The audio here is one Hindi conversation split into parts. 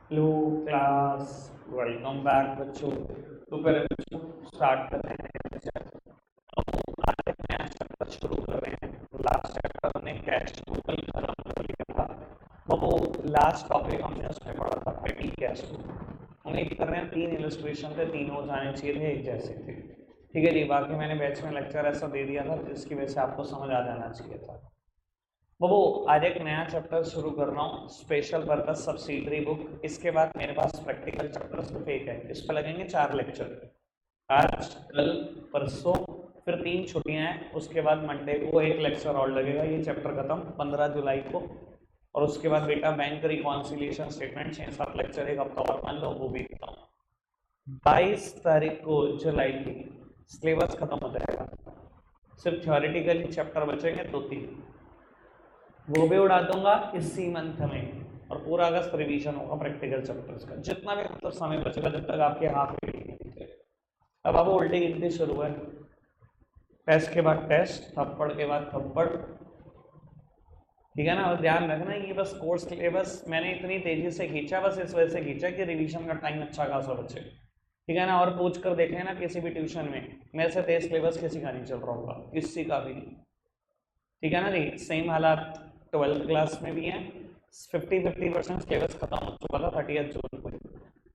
हेलो क्लास, वेलकम बैक बच्चों। तो फिर बच्चों स्टार्ट करते हैं। आज एक नया चैप्टर शुरू कर रहे हैं। लास्ट चैप्टर हमने कैश फ्लो कल खत्म कर लिया था। वो लास्ट टॉपिक हमने उसमें पढ़ा था पेटी कैश फ्लो। उम्मीद कर रहे हैं 3 इलस्ट्रेशन थे, तीनों हो जाने चाहिए थे, एक जैसे थे। ठीक है जी, बाकी मैंने बैच में लेक्चर ऐसा दे दिया था जिसकी वजह से आपको समझ आ जाना चाहिए था। वो आज एक नया चैप्टर शुरू कर रहा हूँ, स्पेशल पर्पज सब्सिडरी बुक। इसके बाद मेरे पास प्रैक्टिकल चैप्टर सिर्फ एक है, इस पर लगेंगे 4 लेक्चर। आज, कल, परसों, फिर 3 छुट्टियां हैं। उसके बाद मंडे को एक लेक्चर और लगेगा। ये चैप्टर खत्म 15 जुलाई को। और उसके बाद बेटा बैंक रिकॉन्सिलिएशन स्टेटमेंट 6-7 लेक्चर, एक हफ्ता और मान लो, वो भी खत्म। 22 तारीख को जुलाई की सिलेबस खत्म हो जाएगा। सिर्फ थ्योरेटिकली चैप्टर बचेंगे 2-3, वो भी उड़ा दूंगा इसी मंथ में। और पूरा अगस्त रिवीजन होगा प्रैक्टिकल चैप्टर्स का, जितना भी मतलब समय बचेगा, जब तक आपके हाथ में। अब आप उल्टी गिनती शुरू है। टेस्ट के बाद टेस्ट, थप्पड़ के बाद थप्पड़। ठीक है ना। और ध्यान रखना, ये बस कोर्स सिलेबस मैंने इतनी तेजी से खींचा, बस इस वजह से खींचा कि रिवीजन का टाइम अच्छा खासा बचे। ठीक है ना। और पूछ कर देख लेना किसी भी ट्यूशन में, मेरे से तेज सिलेबस किसी का नहीं चल रहा होगा, किसी का भी नहीं। ठीक है ना जी। सेम हालात 12th क्लास में भी हैं। 50% सिलेबस खत्म हो चुका था 30 जून को।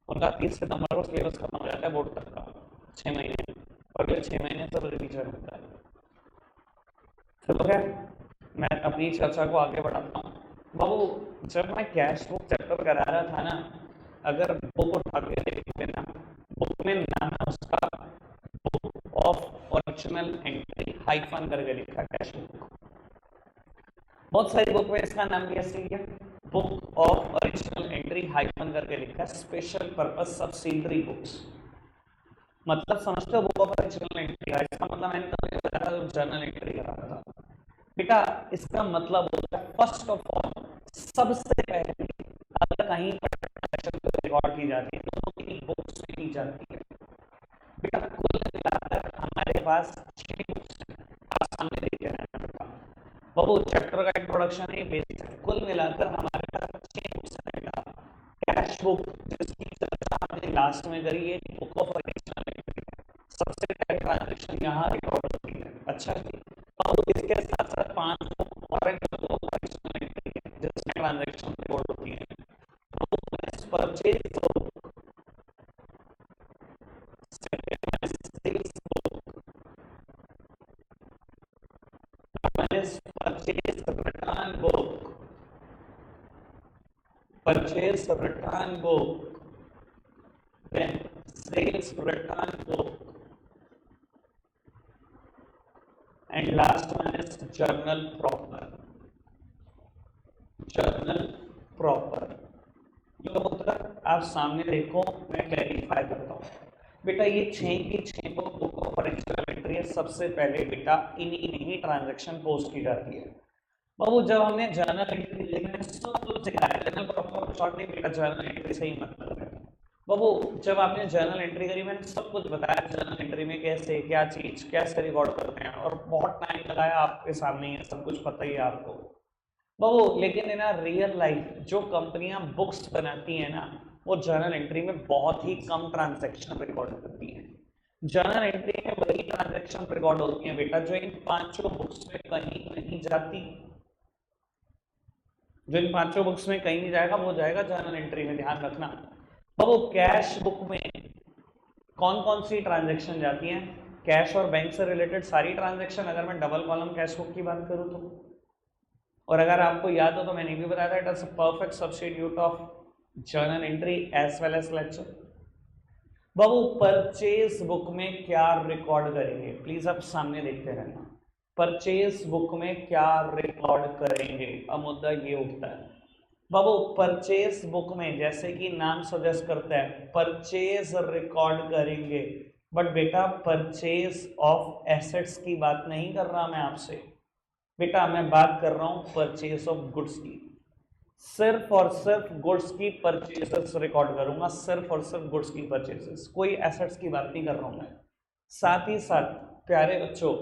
उनका 30 सितंबर को सिलेबस खत्म हो जाता है बोर्ड तक का, 6 महीने। और फिर 6 महीने सब रिवीजन होता है। चलो खैर, मैं अपनी चर्चा को आगे बढ़ाता हूँ। बाबू, जब मैं कैश बुक चैप्टर करा रहा था ना, अगर बुक उठा के देख लेना, बुक में नाम है उसका book of original entry hyphen करके लिखा कैश बुक। बहुत सारी बुक में इसका नाम कैसे लिया, book of original entry hyphen करके लिखा है, स्पेशल पर्पस सब्सिडरी बुक्स। मतलब समझते हो बुक ऑफ ओरिजिनल एंट्री का इसका मतलब? मैंने तभी बताया था जर्नल एंट्री करा था बेटा। इसका मतलब होता है फर्स्ट ऑफ ऑल, सबसे पहले अगर कहीं पर रिकॉर्ड की जाती है तो कितनी बुक्स में की जाती है बेटा? कुल मिलाकर हमारे पास 6 बुक्स हैं। आप सामने देख रहे हैं बेटा, वो चैप्टर का इंट्रोडक्शन है, बेसिक है। कुल मिलाकर हमारे पास 6 बुक्स हैं बेटा। कैश बुक जिसकी चर्चा हमने लास्ट में करी है, बुक ऑफ ओरिजिनल एंट्री, सबसे पहले ट्रांजैक्शन यहाँ रिकॉर्ड होती है। अच्छा जी। और इसके साथ साथ 5 बुक और ओरिजिनल एंट्री है जिसमें ट्रांजैक्शन रिकॉर्ड होती है। Purchase book, sales book, purchase return book, purchase return book, then sales return book, and last one is journal proper. journal proper ये होता है, आप सामने देखो, मैं क्लैरिफाई करता हूँ बेटा। ये 6 की 6 बुक ऑफ ओरिजिनल एंट्री है। सबसे पहले बेटा इन्हीं ही ट्रांजैक्शन पोस्ट की जाती है। बाबू, जब हमने जर्नल एंट्री देखने सब कुछ सिखाया, जर्नल प्रॉपर शॉर्ट नहीं बेटा, जर्नल एंट्री से ही मतलब है। बाबू, जब आपने जर्नल एंट्री करी, मैंने सब कुछ बताया जर्नल एंट्री में कैसे क्या चीज कैसे रिकॉर्ड करते हैं, और बहुत टाइम लगाया, आपके सामने ही है, सब कुछ पता ही है आपको बाबू। लेकिन है ना, रियल लाइफ जो कंपनियां बुक्स बनाती है ना, वो जर्नल एंट्री में बहुत ही कम ट्रांजैक्शन रिकॉर्ड करती है। जर्नल एंट्री में वही ट्रांजैक्शन रिकॉर्ड होती है बेटा जो इन 5 बुक्स में कहीं नहीं जाती। जो इन 5 बुक्स में कहीं नहीं जाएगा वो जाएगा जर्नल एंट्री में, ध्यान रखना। अब वो कैश बुक में कौन कौन सी ट्रांजैक्शन जाती हैं? कैश और बैंक से रिलेटेड सारी ट्रांजैक्शन, अगर मैं डबल कॉलम कैश बुक की बात करूं तो। और अगर आपको याद हो तो मैंने भी बताया था, it is a perfect substitute of journal entry as well as lecture. बाबू, परचेज बुक में क्या रिकॉर्ड करेंगे, प्लीज आप सामने देखते रहना। परचेज बुक में क्या रिकॉर्ड करेंगे? अब मुद्दा ये उठता है बाबू, परचेज बुक में जैसे कि नाम सजेस्ट करता है परचेज रिकॉर्ड करेंगे, बट बेटा परचेज ऑफ एसेट्स की बात नहीं कर रहा मैं आपसे बेटा, मैं बात कर रहा हूं परचेज ऑफ गुड्स की। सिर्फ और सिर्फ गुड्स की परचेजेस रिकॉर्ड करूंगा, सिर्फ और सिर्फ गुड्स की परचेजेस, कोई एसेट्स की बात नहीं कर रहा हूं मैं। साथ ही साथ प्यारे बच्चों,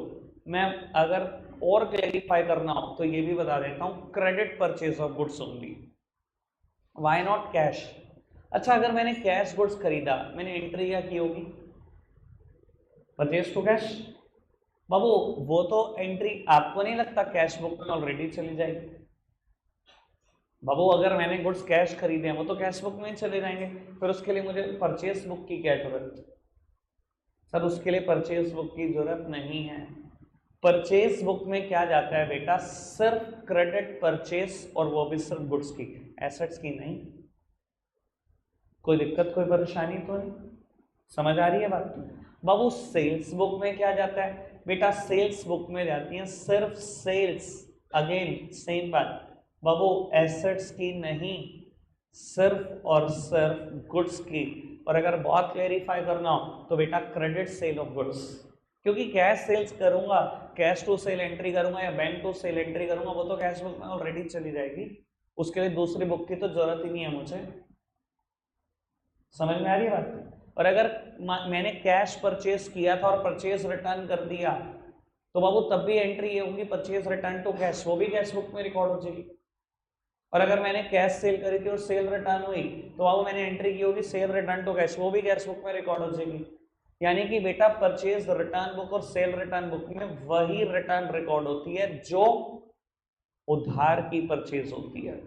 मैं अगर और क्लेरिफाई करना हो तो ये भी बता देता हूं, credit purchase of goods only, why not cash? अच्छा, अगर मैंने कैश गुड्स खरीदा, मैंने एंट्री क्या की होगी? Purchase to cash. बाबू वो तो एंट्री आपको नहीं लगता कैश बुक में ऑलरेडी चली जाएगी? बाबू अगर मैंने गुड्स कैश खरीदे हैं वो तो कैश बुक में ही चले जाएंगे, फिर उसके लिए मुझे परचेज बुक की क्या जरूरत? सर उसके लिए परचेज बुक की जरूरत नहीं है। परचेज बुक में क्या जाता है बेटा? सिर्फ क्रेडिट परचेज, और वो भी सिर्फ गुड्स की, एसेट्स की नहीं। कोई दिक्कत, कोई परेशानी तो नहीं? समझ आ रही है बात? बाबू सेल्स बुक में क्या जाता है बेटा? सेल्स बुक में जाती है सिर्फ सेल्स, अगेन सेम बात बाबू, एसेट्स की नहीं, सिर्फ और सिर्फ गुड्स की। और अगर बहुत क्लेरिफाई करना हो तो बेटा क्रेडिट सेल ऑफ गुड्स, क्योंकि कैश सेल्स करूंगा, कैश टू सेल एंट्री करूंगा या बैंक टू सेल एंट्री करूंगा, वो तो कैश बुक में ऑलरेडी चली जाएगी, उसके लिए दूसरी बुक की तो जरूरत ही नहीं है मुझे। समझ में आ रही है बात? और अगर मैंने कैश परचेज किया था और परचेज रिटर्न कर दिया तो बाबू तब भी एंट्री ये होगी परचेज रिटर्न टू कैश, वो भी कैश बुक में रिकॉर्ड हो जाएगी। और अगर मैंने कैश सेल करी थी और सेल रिटर्न हुई तो बाबू मैंने एंट्री की होगी सेल रिटर्न टू कैश, वो भी कैश बुक में रिकॉर्ड हो जाएगी। यानी कि बेटा परचेज रिटर्न बुक और सेल रिटर्न बुक में वही रिटर्न रिकॉर्ड होती है जो उधार की परचेज होती है,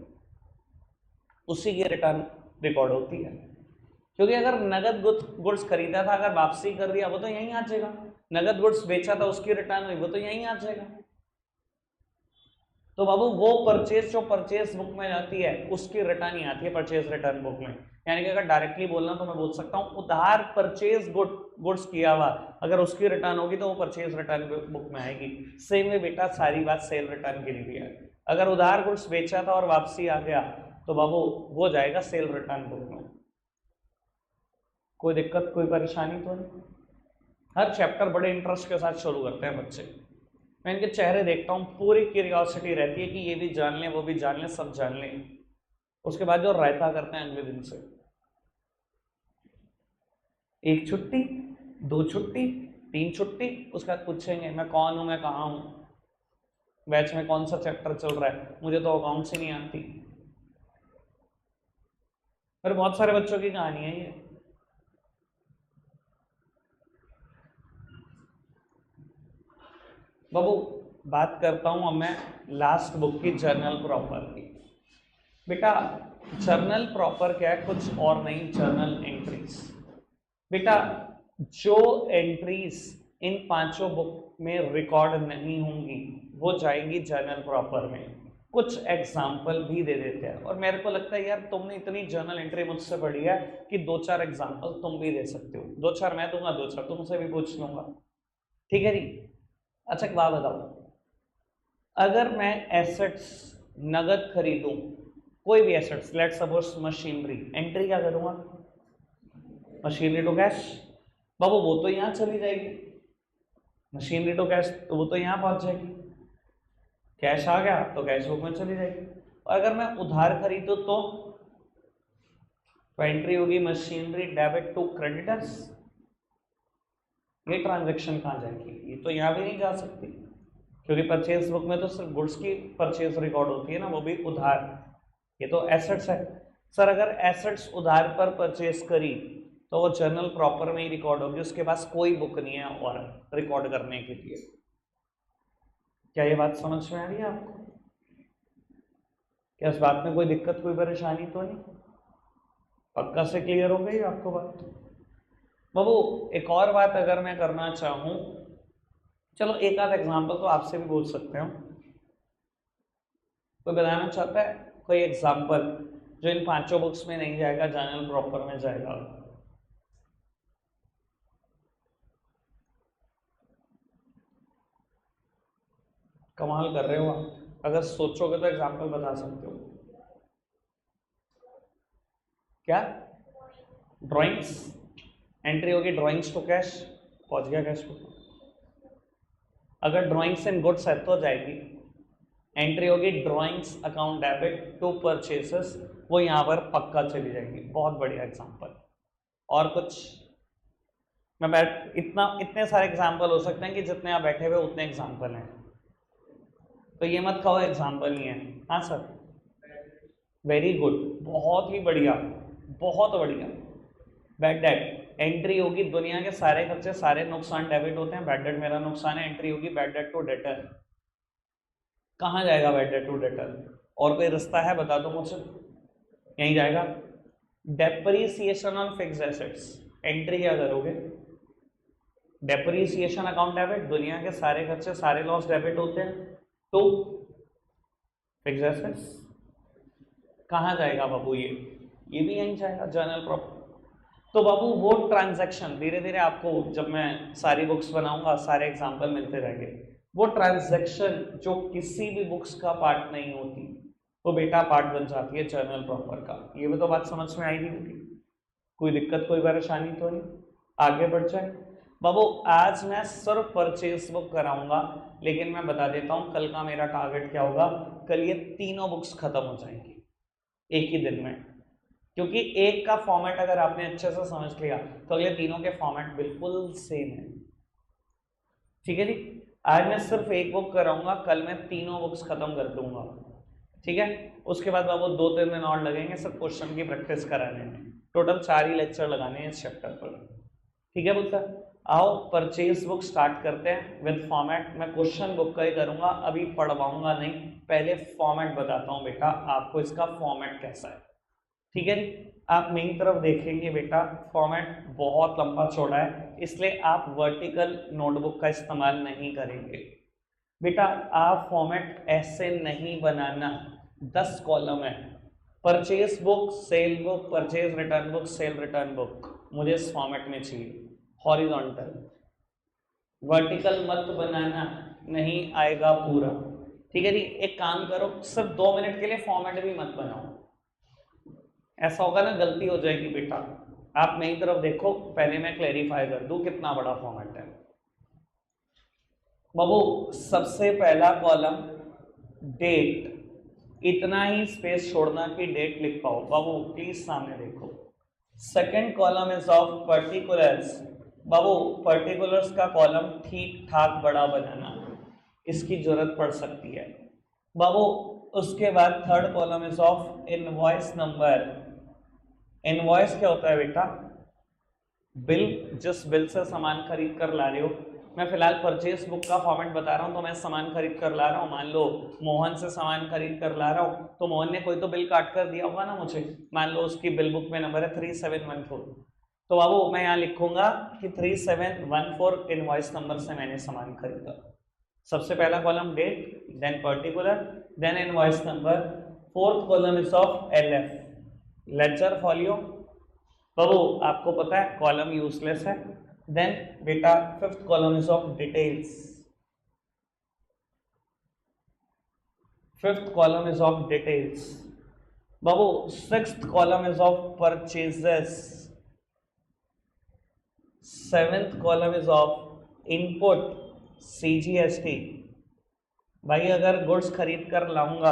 उसी की रिटर्न रिकॉर्ड होती है। क्योंकि अगर नगद गुड्स खरीदा था, अगर वापसी कर दिया वो तो यहीं आ जाएगा, नगद गुड्स बेचा था उसकी रिटर्न हुई वो तो यहीं आ जाएगा। तो बाबू वो परचेज जो परचेज बुक में जाती है उसकी रिटर्न ही आती है परचेज रिटर्न बुक में। यानी कि अगर डायरेक्टली बोलना तो मैं बोल सकता हूँ उधार परचेज गुड्स किया हुआ, अगर उसकी रिटर्न होगी तो वो परचेज रिटर्न बुक में आएगी। सेम में बेटा सारी बात सेल रिटर्न के लिए भी है। अगर उधार गुड्स बेचा था और वापसी आ गया तो बाबू वो जाएगा सेल रिटर्न बुक में। कोई दिक्कत, कोई परेशानी तो नहीं? हर चैप्टर बड़े इंटरेस्ट के साथ शुरू करते हैं बच्चे, मैं इनके चेहरे देखता हूँ, पूरी क्यूरियोसिटी रहती है कि ये भी जान लें वो भी जान लें सब जान लें। उसके बाद जो रायता करते हैं अगले दिन से, एक छुट्टी, दो छुट्टी, तीन छुट्टी, उसके बाद पूछेंगे मैं कौन हूँ, मैं कहाँ हूँ, बैच में कौन सा चैप्टर चल रहा है, मुझे तो अकाउंट से नहीं आती। पर बहुत सारे बच्चों की कहानी है ये। बाबू बात करता हूं अब मैं लास्ट बुक की, जर्नल प्रॉपर की। बेटा जर्नल प्रॉपर क्या है? कुछ और नहीं, जर्नल एंट्रीज। बेटा जो एंट्रीज इन पांचों बुक में रिकॉर्ड नहीं होंगी वो जाएंगी जर्नल प्रॉपर में। कुछ एग्जाम्पल भी दे देते हैं, और मेरे को लगता है यार तुमने इतनी जर्नल एंट्री मुझसे पढ़ी है कि दो चार एग्जाम्पल तुम भी दे सकते हो, दो चार मैं दूंगा, दो चार तुमसे भी पूछ लूंगा, ठीक है जी? अच्छा एक बात बताओ, अगर मैं एसेट्स नगद खरीदूं, कोई भी assets, let suppose machinery, entry क्या करूंगा? Machinery to cash. बाबू वो तो यहां चली जाएगी, मशीनरी टू कैश तो वो तो यहां पहुंच जाएगी, कैश आ गया तो कैश बुक में चली जाएगी। और अगर मैं उधार खरीदूं तो एंट्री होगी मशीनरी डेबिट टू क्रेडिटर्स, ये ट्रांजेक्शन कहां जाएगी? ये तो यहां भी नहीं जा सकती, क्योंकि परचेज बुक में तो सिर्फ गुड्स की परचेज रिकॉर्ड होती है ना, वो भी उधार, ये तो एसेट्स है। सर अगर एसेट्स उधार पर परचेज करी तो वो जर्नल प्रॉपर में ही रिकॉर्ड होगी, उसके पास कोई बुक नहीं है और रिकॉर्ड करने के लिए। क्या ये बात समझ में आ रही है आपको? क्या इस बात में कोई दिक्कत, कोई परेशानी तो नहीं? पक्का से क्लियर हो गई आपको बात? बाबू एक और बात अगर मैं करना चाहूं, चलो एक आध एग्जाम्पल तो आपसे भी पूछ सकते हो, कोई बताना चाहता है कोई एग्जाम्पल जो इन पांचों बुक्स में नहीं जाएगा, जर्नल प्रॉपर में जाएगा? कमाल कर रहे हो आप, अगर सोचोगे तो एग्जाम्पल बता सकते हो। क्या? ड्राइंग्स, एंट्री होगी ड्राइंग्स टू कैश, पहुंच गया कैश बुक। अगर ड्राइंग्स एंड गुड्स है तो जाएगी, एंट्री होगी drawings account debit to purchases, वो यहां पर पक्का चली जाएगी। बहुत बढ़िया एग्जांपल। और कुछ? मैं इतने सारे एग्जांपल हो सकते हैं कि जितने आप बैठे हुए उतने एग्जांपल हैं, तो ये मत कहो एग्जांपल नहीं है। हाँ सर, वेरी गुड, बहुत ही बढ़िया। बहुत बढ़िया। बैड डेट एंट्री होगी, दुनिया के सारे खर्चे सारे नुकसान डेबिट होते हैं, बैड डेट मेरा नुकसान है, एंट्री होगी बैड डेट टू डेटर। कहाँ जाएगा बैड डेट टू डेटर? और कोई रास्ता है बता दो मुझे, यहीं जाएगा। Depreciation on fixed assets entry क्या करोगे? डेप्रिसिएशन अकाउंट डेबिट, दुनिया के सारे खर्चे सारे लॉस डेबिट होते हैं, तो फिक्स्ड एसेट्स कहाँ जाएगा बाबू? ये भी यहीं जाएगा, जर्नल प्रॉफिट। तो बाबू वो ट्रांजैक्शन धीरे धीरे आपको जब मैं सारी बुक्स बनाऊंगा सारे एग्जांपल मिलते रहेंगे, वो ट्रांजैक्शन जो किसी भी बुक्स का पार्ट नहीं होती वो बेटा पार्ट बन जाती है जर्नल प्रॉपर का। ये भी तो बात समझ में आई नहीं होगी, कोई दिक्कत कोई परेशानी तो नहीं? आगे बढ़ जाए बाबू। आज मैं सिर्फ परचेज बुक कराऊंगा, लेकिन मैं बता देता हूं कल का मेरा टारगेट क्या होगा। कल ये तीनों बुक्स खत्म हो जाएंगी एक ही दिन में, क्योंकि एक का फॉर्मेट अगर आपने अच्छे से समझ लिया तो अगले तीनों के फॉर्मेट बिल्कुल सेम है। ठीक है जी, आज मैं सिर्फ एक बुक कराऊंगा, कल मैं तीनों बुक्स खत्म कर दूंगा। ठीक है, उसके बाद बाबू 2-3 दिन और लगेंगे सब क्वेश्चन की प्रैक्टिस कराने में, टोटल 4 ही लेक्चर लगाने हैं इस चैप्टर पर। ठीक है पुत्र, आओ परचेज बुक स्टार्ट करते हैं विद फॉर्मेट। मैं क्वेश्चन बुक का ही करूंगा, अभी पढ़वाऊंगा नहीं, पहले फॉर्मेट बताता हूं बेटा आपको, इसका फॉर्मेट कैसा है। ठीक है, आप मेरी तरफ देखेंगे बेटा, फॉर्मेट बहुत लंबा चौड़ा है, इसलिए आप वर्टिकल नोटबुक का इस्तेमाल नहीं करेंगे बेटा। आप फॉर्मेट ऐसे नहीं बनाना, 10 कॉलम है, purchase book, cell book, purchase return book, cell return book, मुझे इस फॉर्मेट में चाहिए। हॉरिजॉन्टल, वर्टिकल मत बनाना, नहीं आएगा पूरा। ठीक है जी, एक काम करो, सिर्फ 2 मिनट के लिए फॉर्मेट भी मत बनाओ, ऐसा होगा ना गलती हो जाएगी बेटा। आप मेरी तरफ देखो, पहले मैं क्लेरिफाई कर दूं कितना बड़ा फॉर्मेट है बाबू। सबसे पहला कॉलम डेट, इतना ही स्पेस छोड़ना कि डेट लिख पाओ बाबू, प्लीज सामने देखो। Second column is of particulars Babu, particulars का कॉलम ठीक ठाक बड़ा बनाना, इसकी जरूरत पड़ सकती है बाबू। उसके बाद third column is of invoice number. Invoice क्या होता है बेटा? बिल, जिस बिल से सामान खरीद कर ला रहे हो। मैं फिलहाल परचेस बुक का फॉर्मेट बता रहा हूँ, तो मैं सामान खरीद कर ला रहा हूँ, मान लो मोहन से सामान खरीद कर ला रहा हूँ, तो मोहन ने कोई तो बिल काट कर दिया होगा ना मुझे, मान लो उसकी बिल बुक में नंबर है 3714, तो बाबू मैं यहाँ लिखूंगा कि 3714 इनवॉइस नंबर से मैंने सामान खरीदा। सबसे पहला column date, then particular, then invoice number. Fourth column is of LF, ledger folio बाबू, आपको पता है कॉलम यूजलेस है। देन बेटा fifth column is of details, fifth column is of details बाबू। Sixth column is of purchases, seventh column is of input CGST। भाई अगर गुड्स खरीद कर लाऊंगा,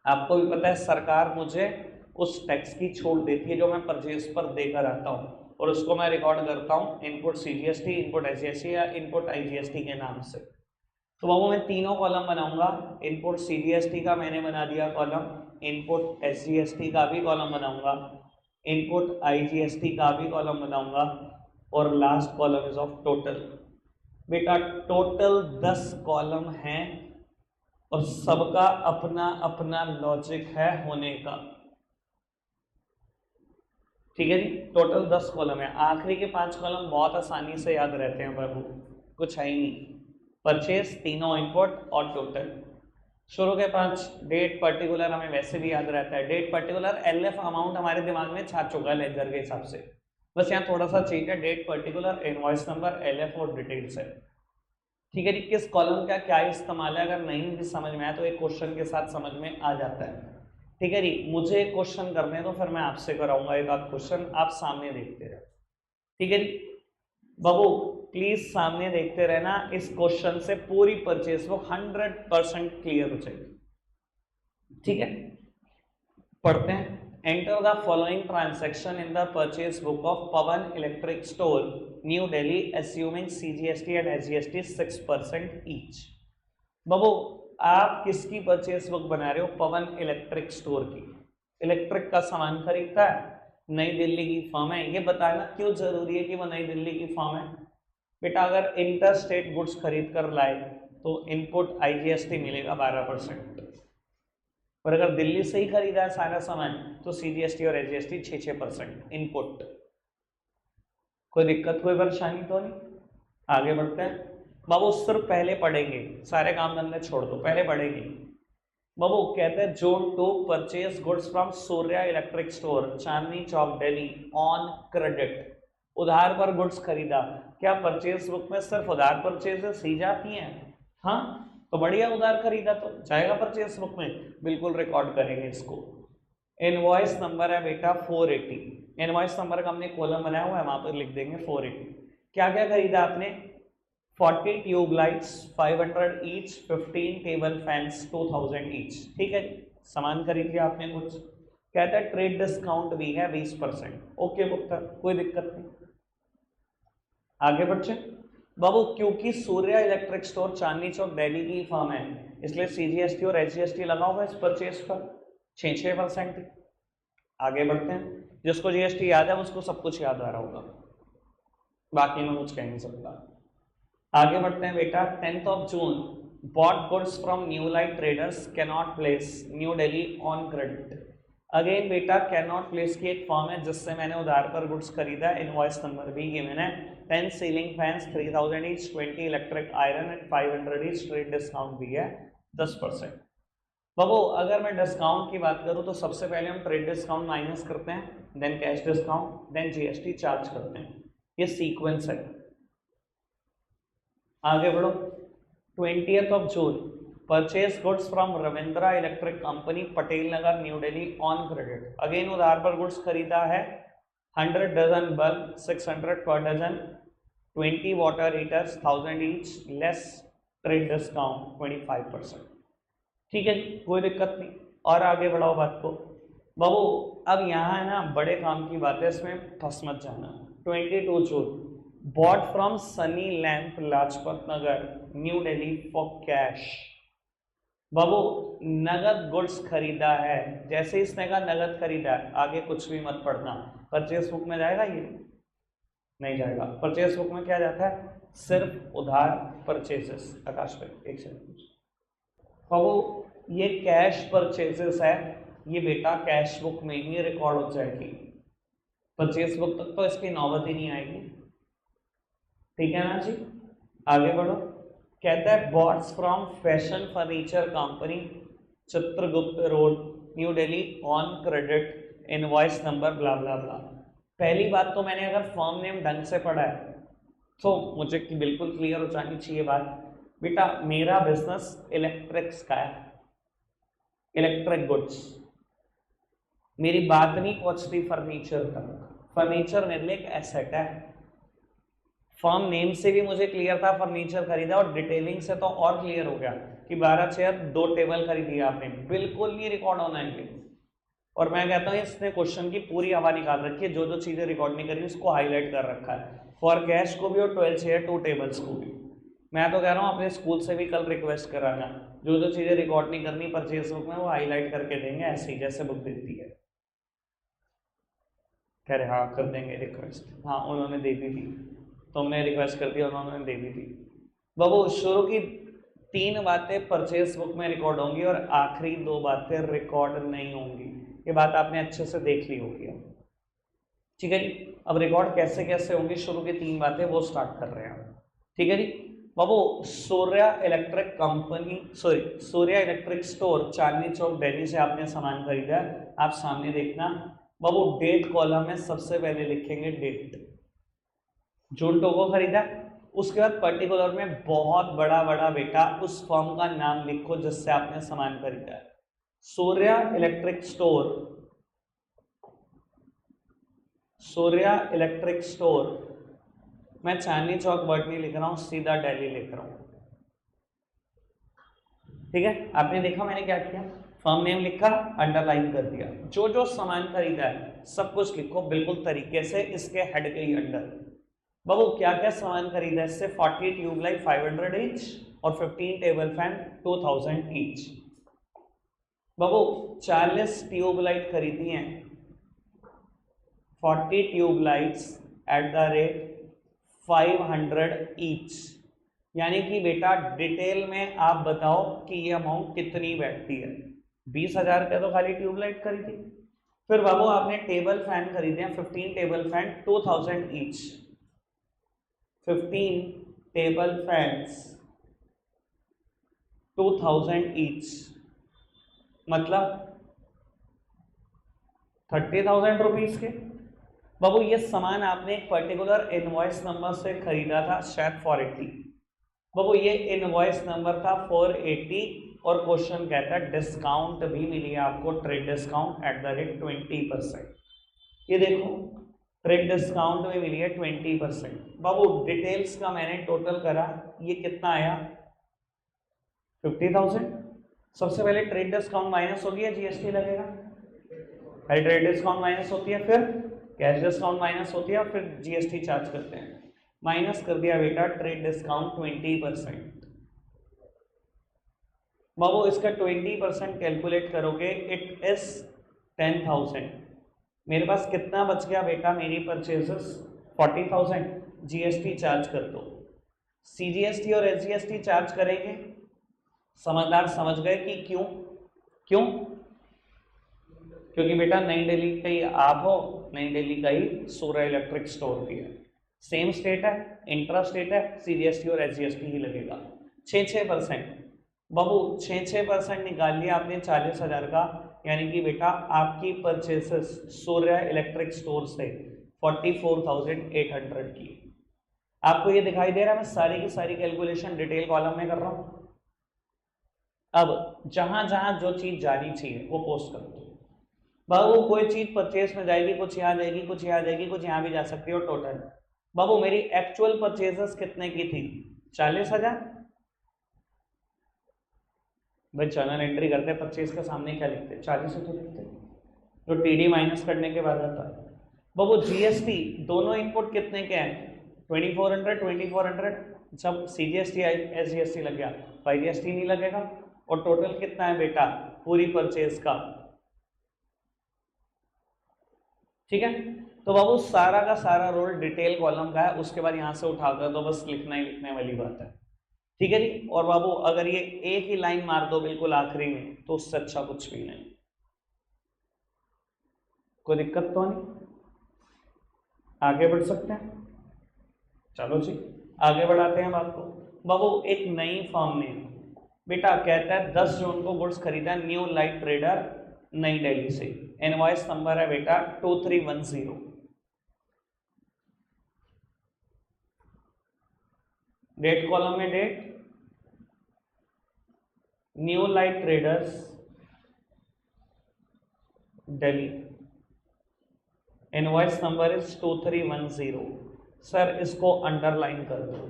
आपको भी पता है सरकार मुझे उस टैक्स की छूट देती है जो मैं परचेज पर देकर आता हूँ, और उसको मैं रिकॉर्ड करता हूँ इनपुट CGST, इनपुट SGST या इनपुट IGST के नाम से। तो बाबू मैं तीनों कॉलम बनाऊंगा, इनपुट CGST का मैंने बना दिया कॉलम, इनपुट SGST का भी कॉलम बनाऊंगा, इनपुट IGST का भी कॉलम बनाऊंगा, और last column is of total. बेटा टोटल 10 कॉलम हैं और सबका अपना अपना लॉजिक है होने का। ठीक है जी, टोटल 10 कॉलम है, आखिरी के 5 कॉलम बहुत आसानी से याद रहते हैं बाबू, कुछ है ही नहीं। परचेस, तीनों इनपुट और टोटल। शुरू के 5 डेट पर्टिकुलर हमें वैसे भी याद रहता है, डेट पर्टिकुलर LF अमाउंट हमारे दिमाग में छा चुका है लेजर के हिसाब से, बस यहाँ थोड़ा सा चेंज है, date particular, invoice number, LF और डिटेल्स है। ठीक है जी, किस कॉलम का क्या इस्तेमाल है अगर नहीं भी समझ में आया तो एक क्वेश्चन के साथ समझ में आ जाता है। ठीक है जी, मुझे क्वेश्चन करने तो फिर मैं आपसे कराऊंगा एक आध क्वेश्चन, आप सामने देखते रहे। ठीक है जी बाबू, प्लीज सामने देखते रहना, इस क्वेश्चन से पूरी परचेस बुक 100% क्लियर हो जाएगी। ठीक है, पढ़ते हैं। Enter the following transaction in the purchase book of Pawan electric store, new Delhi, assuming CGST and SGST 6% each. बाबू आप किसकी परचेस बुक बना रहे हो? पवन इलेक्ट्रिक स्टोर की। इलेक्ट्रिक का सामान खरीदता है, नई दिल्ली की फर्म है। ये बताना क्यों जरूरी है कि वो नई दिल्ली की फर्म है? बेटा अगर इंटर स्टेट गुड्स खरीद कर लाए तो इनपुट आईजीएसटी मिलेगा 12%, और अगर दिल्ली से ही खरीदा है सारा सामान तो सीजीएसटी और एसजीएसटी 6% इनपुट। कोई दिक्कत कोई परेशानी तो नहीं? आगे बढ़ते हैं बाबू। सिर्फ पहले पढ़ेंगे, सारे काम धंधे छोड़ दो, पहले पढ़ेंगे बाबू। कहते हैं zone 2 purchase goods from Surya electric store Chandni Chowk Delhi on credit. उधार पर गुड्स खरीदा। क्या परचेज बुक में सिर्फ उधार परचेजेस ही जाती हैं? हाँ तो बढ़िया, उधार खरीदा तो जाएगा परचेज बुक में, बिल्कुल रिकॉर्ड करेंगे इसको। इनवॉइस नंबर है बेटा 480। इनवॉइस नंबर का हमने कॉलम बनाया हुआ है, वहां पर लिख देंगे 480। क्या क्या खरीदा आपने? 40 tube lights 500 each, 15 table fans 2000 each. ठीक है, सामान खरीद लिया आपने कुछ। कहता है ट्रेड डिस्काउंट भी है 20%। ओके पुत्र, कोई दिक्कत नहीं। आगे बढ़ते बाबू। क्योंकि सूर्या इलेक्ट्रिक स्टोर चांदनी चौक दिल्ली की फर्म है, इसलिए सीजीएसटी और एसजीएसटी लगा होगा इस परचेज पर 6%। आगे बढ़ते हैं। जिसको जीएसटी याद है उसको सब कुछ याद आ रहा होगा, बाकी में कुछ कह नहीं सकता। आगे बढ़ते हैं बेटा। 10th of June bought goods from new light traders cannot place new Delhi on credit. Again बेटा कैनॉट प्लेस की एक फॉर्म है जिससे मैंने उधार पर गुड्स खरीदा। इनवॉइस नंबर भी ये मैंने 10 ceiling fans 3000 each, 20 electric iron at 500 each, trade discount भी है 10%। बाबू अगर मैं डिस्काउंट की बात करूं तो सबसे पहले हम ट्रेड डिस्काउंट माइनस करते हैं, then cash discount, then GST charge करते हैं। ये सीक्वेंस है। आगे बढ़ो। 20th of June purchase goods from Ravindra electric company Patel Nagar new Delhi on credit. Again उधार पर गुड्स खरीदा है। 100 डजन बल्ब 600 पर dozen, 20 water heaters 1000 each, less trade discount 25%। ठीक है, कोई दिक्कत नहीं। और आगे बढ़ाओ बात को बाबू। अब यहाँ है ना बड़े काम की बात है, इसमें फंस मत जाना। 22 June bought from Sunny lamp Lajpat Nagar new Delhi for cash. बाबू नगद गुड्स खरीदा है। जैसे ही इसने कहा नगद खरीदा है, आगे कुछ भी मत पढ़ना। परचेस बुक में जाएगा ये? नहीं जाएगा। परचेस बुक में क्या जाता है? सिर्फ उधार परचेसेस। आकाश भाई एक सेकंड बाबू, ये कैश परचेसेस है, ये बेटा कैश बुक में ही रिकॉर्ड हो जाएगी। परचेस बुक तक तो इसकी नौबत ही नहीं आएगी। ठीक है ना जी? आगे बढ़ो। कहता है bought from fashion furniture company Chitragupta road new Delhi on credit invoice number blah blah blah. पहली बात तो मैंने अगर फर्म नेम ढंग से पढ़ा है तो मुझे बिल्कुल क्लियर हो जानी चाहिए बात। बेटा मेरा बिजनेस इलेक्ट्रिक्स का है, इलेक्ट्रिक गुड्स। मेरी बात नहीं पहुंचती फर्नीचर तक। फर्नीचर मेरे लिए एक एसेट है। फर्म नेम से भी मुझे क्लियर था फर्नीचर खरीदा, और डिटेलिंग से तो और क्लियर हो गया कि 12 चेयर 2 टेबल खरीदी आपने। बिल्कुल नहीं रिकॉर्ड होना है। और मैं कहता हूँ इसने क्वेश्चन की पूरी हवा निकाल रखी है, जो जो चीजें रिकॉर्ड नहीं करी उसको हाईलाइट कर रखा है, फॉर कैश को भी और 12 चेयर 2 टेबल्स को भी। मैं तो कह रहा हूँ अपने स्कूल से भी कल रिक्वेस्ट कराना, जो जो चीजें रिकॉर्ड नहीं करनी परचेज बुक में वो हाईलाइट करके देंगे, ऐसे ही जैसे बुक देती है। कह रहे हाँ कर देंगे रिक्वेस्ट। हाँ उन्होंने दे दी थी, तुमने रिक्वेस्ट कर दिया, उन्होंने दे दी थी। बाबू शुरू की 3 बातें परचेज बुक में रिकॉर्ड होंगी और आखिरी 2 बातें रिकॉर्ड नहीं होंगी। ये बात आपने अच्छे से देख ली होगी। ठीक है जी? अब रिकॉर्ड कैसे कैसे होंगी, शुरू की 3 बातें वो स्टार्ट कर रहे हैं। ठीक है जी बाबू। Surya electric company Surya electric store Chandni Chowk Delhi से आपने सामान खरीदा। आप सामने देखना बाबू, डेट कॉलम में सबसे पहले लिखेंगे डेट, जून 2 को खरीदा। उसके बाद पर्टिकुलर में बहुत बड़ा बड़ा बेटा उस फर्म का नाम लिखो जिससे आपने सामान खरीदा है। Surya electric store, Surya electric store. मैं चांदनी चौक वर्ड नहीं लिख रहा हूं, सीधा दिल्ली लिख रहा हूं। ठीक है, आपने देखा मैंने क्या किया, फर्म नेम लिखा, अंडरलाइन कर दिया। जो जो सामान खरीदा है सब कुछ लिखो बिल्कुल तरीके से इसके हेड के ही अंडर। बाबू क्या क्या सामान खरीदा है इससे? 40 ट्यूबलाइट 500 ईच और 15 टेबल फैन 2000 ईच। बाबू 40 ट्यूबलाइट खरीदी हैं, 40 tube lights at the rate 500 each. यानी कि बेटा डिटेल में आप बताओ कि ये अमाउंट कितनी बैठती है। 20,000 का तो खाली ट्यूबलाइट खरीदी। फिर बाबू आपने टेबल फैन खरीदे हैं 15 table fan 2000 each. 15 table fans 2000 each मतलब 30,000 रुपीज के। बाबू ये सामान आपने एक पर्टिकुलर इनवॉइस नंबर से खरीदा था शायद 480। बाबू ये इनवॉइस नंबर था 480 और क्वेश्चन कहता है डिस्काउंट भी मिली है आपको, trade discount at the rate 20%। ये देखो ट्रेड डिस्काउंट में मिली है 20%। बाबू डिटेल्स का मैंने टोटल करा, ये कितना आया 50,000। सबसे पहले ट्रेड डिस्काउंट माइनस हो गया, जीएसटी लगेगा। पहले ट्रेड डिस्काउंट माइनस होती है, फिर कैश डिस्काउंट माइनस होती है, फिर जीएसटी चार्ज करते हैं। माइनस कर दिया बेटा ट्रेड डिस्काउंट 20%। बाबू इसका 20% कैलकुलेट करोगे इट इज 10,000। मेरे पास कितना बच गया बेटा, मेरी परचेजेस 40,000। जीएसटी चार्ज कर दो। सीजीएसटी और एसजीएसटी चार्ज करेंगे। समझदार समझ गए कि क्यों क्यों? क्योंकि बेटा नई दिल्ली का ही आप हो, नई दिल्ली का ही सूर्य इलेक्ट्रिक स्टोर भी है, सेम स्टेट है, इंट्रा स्टेट है, सीजीएसटी और एसजीएसटी ही लगेगा। 6% बाबू 6% निकाल लिया आपने 40,000 का, यानी कि बेटा आपकी परचेसेस सूर्य इलेक्ट्रिक स्टोर से 44,800 की। आपको ये दिखाई दे रहा है मैं सारी की सारी कैलकुलेशन डिटेल कॉलम में कर रहा हूं। अब जहां जहां जो चीज जानी चाहिए वो पोस्ट कर दो। बाबू कोई चीज परचेस में जाएगी, कुछ यहाँ जाएगी, कुछ यहाँ जाएगी, कुछ यहाँ भी जा सकती है। और टोटल बाबू मेरी एक्चुअल परचेजेस कितने की थी 40,000। भाई जर्नल एंट्री करते हैं परचेज के सामने क्या लिखते, 40 तो लिखते, जो टीडी माइनस करने के बाद आता है। बाबू जीएसटी दोनों इनपुट कितने के हैं 2400। जब सीजीएसटी एसजीएसटी लग गया, जीएसटी नहीं लगेगा। और टोटल कितना है बेटा पूरी परचेज का, ठीक है। तो बाबू सारा का सारा रोल डिटेल कॉलम का है, उसके बाद यहां से उठाकर तो बस लिखना ही लिखने वाली बात है, ठीक है जी। और बाबू अगर ये एक ही लाइन मार दो बिल्कुल आखिरी में तो उससे अच्छा कुछ भी नहीं, कोई दिक्कत तो नहीं। आगे बढ़ सकते हैं, चलो जी आगे बढ़ाते हैं बात को। बाबू एक नई फर्म ने बेटा कहता है 10 जून को गुड्स खरीदा न्यू लाइट ट्रेडर नई दिल्ली से। इनवॉइस नंबर है बेटा 2310। डेट कॉलम में date, new light traders Delhi, invoice number is 2310। Sir इसको अंडरलाइन कर दो।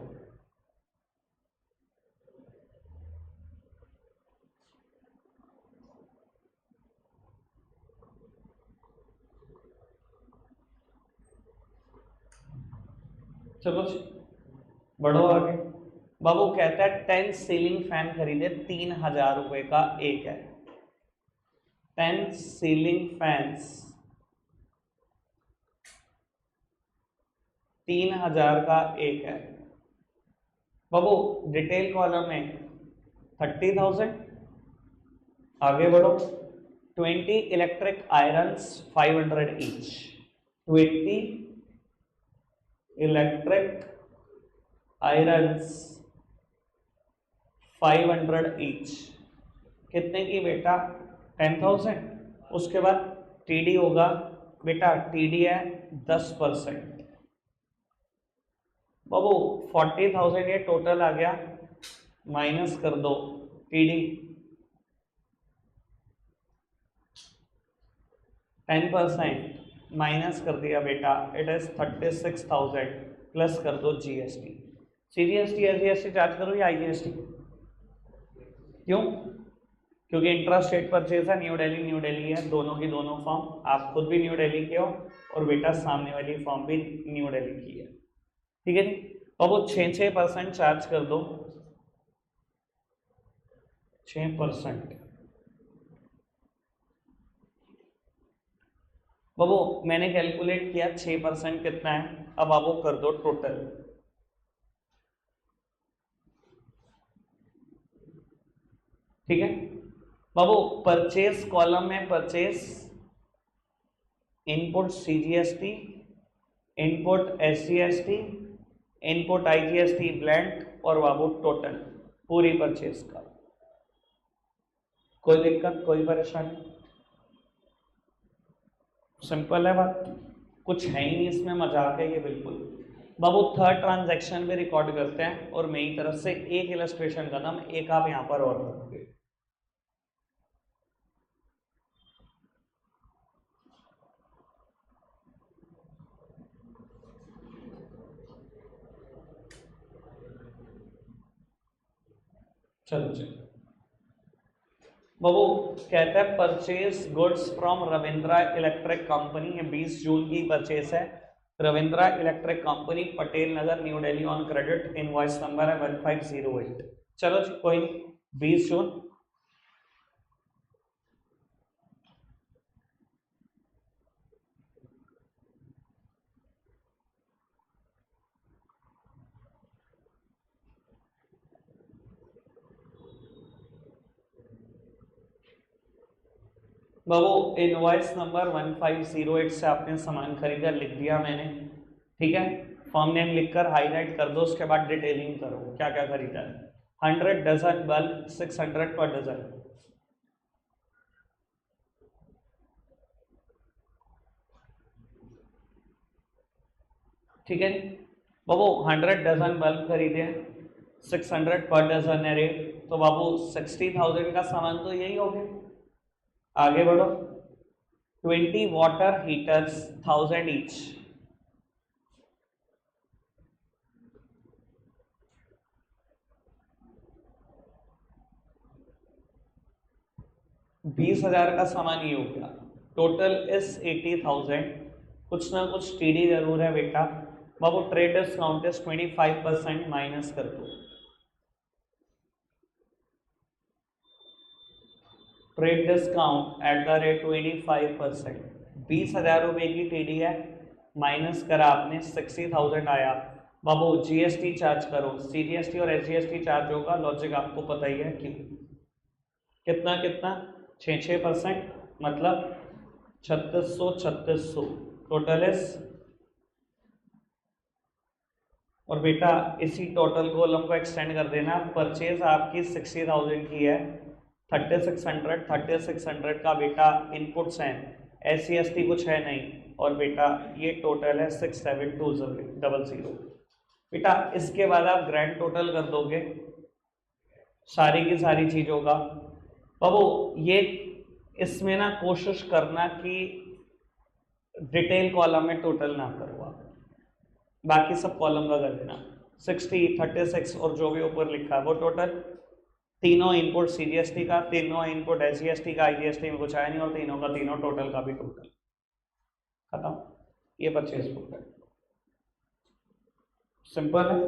चलो बढ़ो आगे। बाबू कहता है 10 सीलिंग फैन खरीदे 3,000 रुपए का एक है। 10 सीलिंग फैंस 3,000 का एक है। बाबू डिटेल कॉलम में 30,000। आगे बढ़ो। 20 electric irons 500 each. 20 electric irons 500 each कितने की बेटा 10,000। उसके बाद टीडी होगा बेटा, टीडी है 10%। बाबू 40,000 ये टोटल आ गया, माइनस कर दो टीडी 10%, माइनस कर दिया बेटा इट इज 36,000 प्लस कर दो जीएसटी। सीजीएसटी एसजीएसटी चार्ज करो या आईजीएसटी? क्यों? क्योंकि इंट्रा स्टेट परचेज है, न्यू दिल्ली है, दोनों की दोनों फॉर्म, आप खुद भी न्यू दिल्ली के हो और बेटा सामने वाली फॉर्म भी न्यू दिल्ली की है, ठीक है जी। अब वो 6% चार्ज कर दो, 6%। बाबू मैंने कैलकुलेट किया 6% कितना है, अब आप वो कर दो टोटल। ठीक है बाबू, परचेस कॉलम में purchase, input CGST, input SGST, input IGST blend, और बाबू टोटल पूरी परचेस का। कोई दिक्कत, कोई परेशानी? सिंपल है बात, कुछ है ही नहीं इसमें, मजाक है ये बिल्कुल। बाबू थर्ड ट्रांजैक्शन भी रिकॉर्ड करते हैं और मेरी तरफ से एक इलस्ट्रेशन का नाम एक आप यहां पर और करोगे। चलो चलो बाबू, कहता है purchase goods from Ravindra electric company, ये 20 जून की परचेस है। Ravindra electric company, Patel Nagar, new Delhi, on credit, invoice number है 1508। चलो जी कोई नहीं, 20 जून। बाबू इनवॉइस नंबर 1508 से आपने सामान खरीदा, लिख दिया मैंने। ठीक है, फॉर्म नेम लिखकर हाईलाइट कर दो, उसके बाद डिटेलिंग करो क्या क्या खरीदा है। 100 डजन बल्ब, 600 पर डजन। ठीक है बाबू, 100 डजन बल्ब खरीदे, 600 पर डजन है रेट, तो बाबू 60,000 का सामान तो यही हो गया। आगे बढ़ो, 20 वाटर हीटर्स, 1000 ईच। 20,000 का सामान ये हो गया, टोटल इज 80,000। कुछ ना कुछ टीडी जरूर है बेटा। बाबू ट्रेड डिस्काउंट इज 25%, माइनस कर दो। Trade discount at the rate 25%, 20,000 रुपए की टीडी है, माइनस करा आपने 60,000 आया। बाबू जीएसटी चार्ज करो, सीजीएसटी और एसजीएसटी चार्ज होगा, लॉजिक आपको पता ही है क्यों। कितना कितना, 6% मतलब 3600 टोटल इज। और बेटा इसी टोटल कॉलम को एक्सटेंड कर देना, परचेज आपकी 60,000 की है, 3600 का बेटा इनपुट्स हैं, एससीएसटी कुछ है नहीं, और बेटा ये टोटल है 672000। बेटा इसके बाद आप ग्रैंड टोटल कर दोगे सारी की सारी चीज़ों का। बाबू ये इसमें ना कोशिश करना कि डिटेल कॉलम में टोटल ना करो आप, बाकी सब कॉलम का कर देना। 60, 36 और जो भी ऊपर लिखा है वो टोटल, तीनों इनपुट सीजीएसटी का, तीनों इनपुट एसजीएसटी का, आईजीएसटी में कुछ आया नहीं, और तीनों का तीनों टोटल का भी टोटल खत्म। ये 25 बुक है, सिंपल है।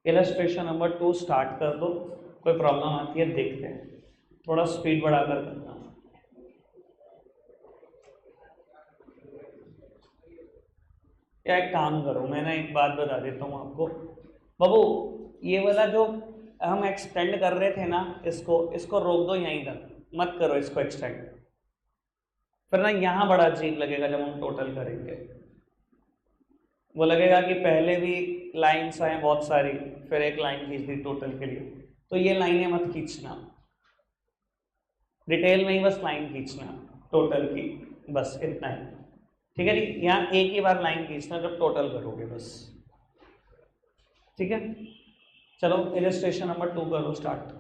इलस्ट्रेशन नंबर 2 स्टार्ट कर दो, कोई प्रॉब्लम आती है देखते हैं, थोड़ा स्पीड बढ़ाकर करना। क्या एक काम करो, मैं ना एक बात बता देता हूँ आपको बाबू, ये वाला जो हम एक्सटेंड कर रहे थे ना, इसको इसको रोक दो यहीं तक, मत करो इसको एक्सटेंड, फिर ना यहाँ बड़ा अजीब लगेगा जब हम टोटल करेंगे। वो लगेगा कि पहले भी लाइन्स आए बहुत सारी, फिर एक लाइन खींच दी टोटल के लिए, तो ये लाइनें मत खींचना, डिटेल में ही बस लाइन खींचना टोटल की, बस इतना ही। ठीक है जी, यहाँ एक ही बार लाइन खींचना जब टोटल करोगे बस। ठीक है, चलो इलस्ट्रेशन नंबर 2 करो स्टार्ट।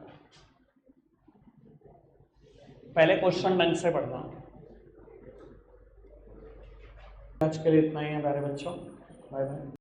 पहले क्वेश्चन ढंग से पढ़ना। आज के लिए इतना ही है प्यारे बच्चों, बाय बाय।